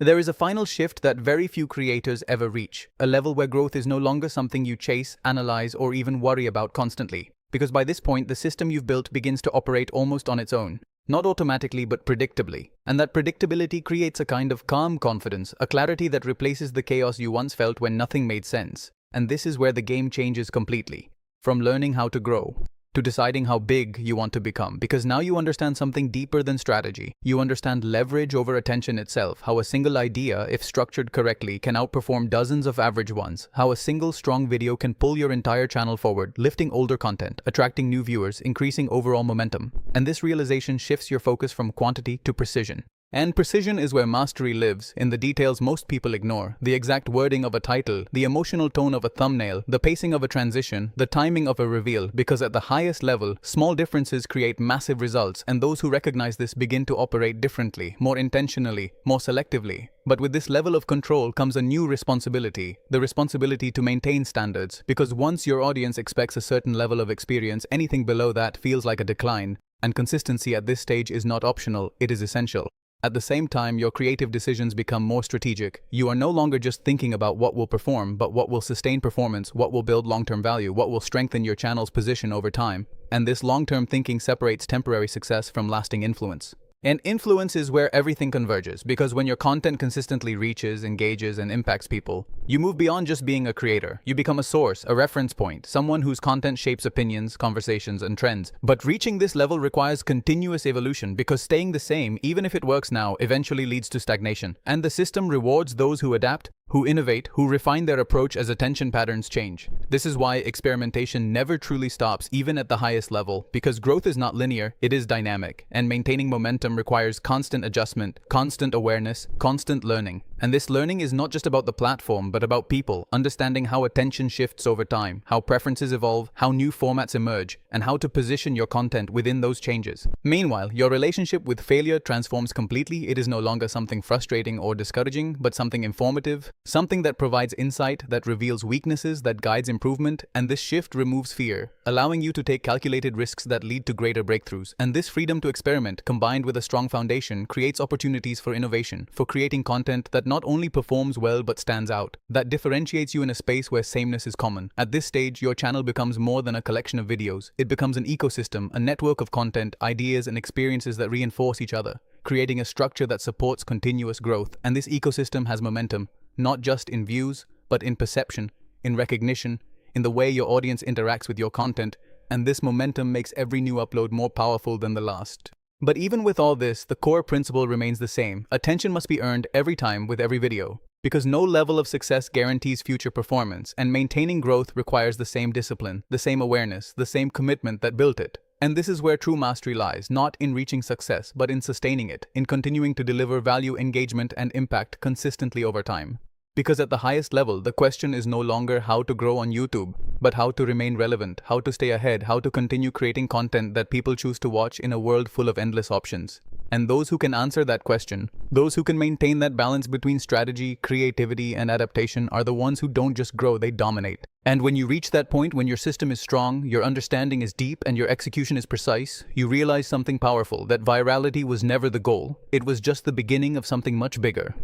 There is a final shift that very few creators ever reach, a level where growth is no longer something you chase, analyze, or even worry about constantly. Because by this point, the system you've built begins to operate almost on its own. Not automatically, but predictably. And that predictability creates a kind of calm confidence, a clarity that replaces the chaos you once felt when nothing made sense. And this is where the game changes completely. From learning how to grow, to deciding how big you want to become, because now you understand something deeper than strategy. You understand leverage over attention itself, how a single idea, if structured correctly, can outperform dozens of average ones, how a single strong video can pull your entire channel forward, lifting older content, attracting new viewers, increasing overall momentum. And this realization shifts your focus from quantity to precision. And precision is where mastery lives, in the details most people ignore. The exact wording of a title, the emotional tone of a thumbnail, the pacing of a transition, the timing of a reveal, because at the highest level, small differences create massive results, and those who recognize this begin to operate differently, more intentionally, more selectively. But with this level of control comes a new responsibility, the responsibility to maintain standards, because once your audience expects a certain level of experience, anything below that feels like a decline, and consistency at this stage is not optional, it is essential. At the same time, your creative decisions become more strategic. You are no longer just thinking about what will perform, but what will sustain performance, what will build long-term value, what will strengthen your channel's position over time. And this long-term thinking separates temporary success from lasting influence. And influence is where everything converges, because when your content consistently reaches, engages, and impacts people, you move beyond just being a creator. You become a source, a reference point, someone whose content shapes opinions, conversations, and trends. But reaching this level requires continuous evolution, because staying the same, even if it works now, eventually leads to stagnation. And the system rewards those who adapt, who innovate, who refine their approach as attention patterns change. This is why experimentation never truly stops, even at the highest level, because growth is not linear, it is dynamic, and maintaining momentum requires constant adjustment, constant awareness, constant learning. And this learning is not just about the platform, but about people, understanding how attention shifts over time, how preferences evolve, how new formats emerge, and how to position your content within those changes. Meanwhile, your relationship with failure transforms completely. It is no longer something frustrating or discouraging, but something informative, something that provides insight, that reveals weaknesses, that guides improvement, and this shift removes fear, allowing you to take calculated risks that lead to greater breakthroughs. And this freedom to experiment, combined with a strong foundation, creates opportunities for innovation, for creating content that not only performs well but stands out, that differentiates you in a space where sameness is common. At this stage, your channel becomes more than a collection of videos. It becomes an ecosystem, a network of content, ideas, and experiences that reinforce each other, creating a structure that supports continuous growth. And this ecosystem has momentum, not just in views, but in perception, in recognition, in the way your audience interacts with your content, and this momentum makes every new upload more powerful than the last. But even with all this, the core principle remains the same. Attention must be earned every time with every video, because no level of success guarantees future performance, and maintaining growth requires the same discipline, the same awareness, the same commitment that built it. And this is where true mastery lies, not in reaching success, but in sustaining it, in continuing to deliver value, engagement, and impact consistently over time. Because at the highest level, the question is no longer how to grow on YouTube, but how to remain relevant, how to stay ahead, how to continue creating content that people choose to watch in a world full of endless options. And those who can answer that question, those who can maintain that balance between strategy, creativity, and adaptation are the ones who don't just grow, they dominate. And when you reach that point, when your system is strong, your understanding is deep, and your execution is precise, you realize something powerful, that virality was never the goal. It was just the beginning of something much bigger.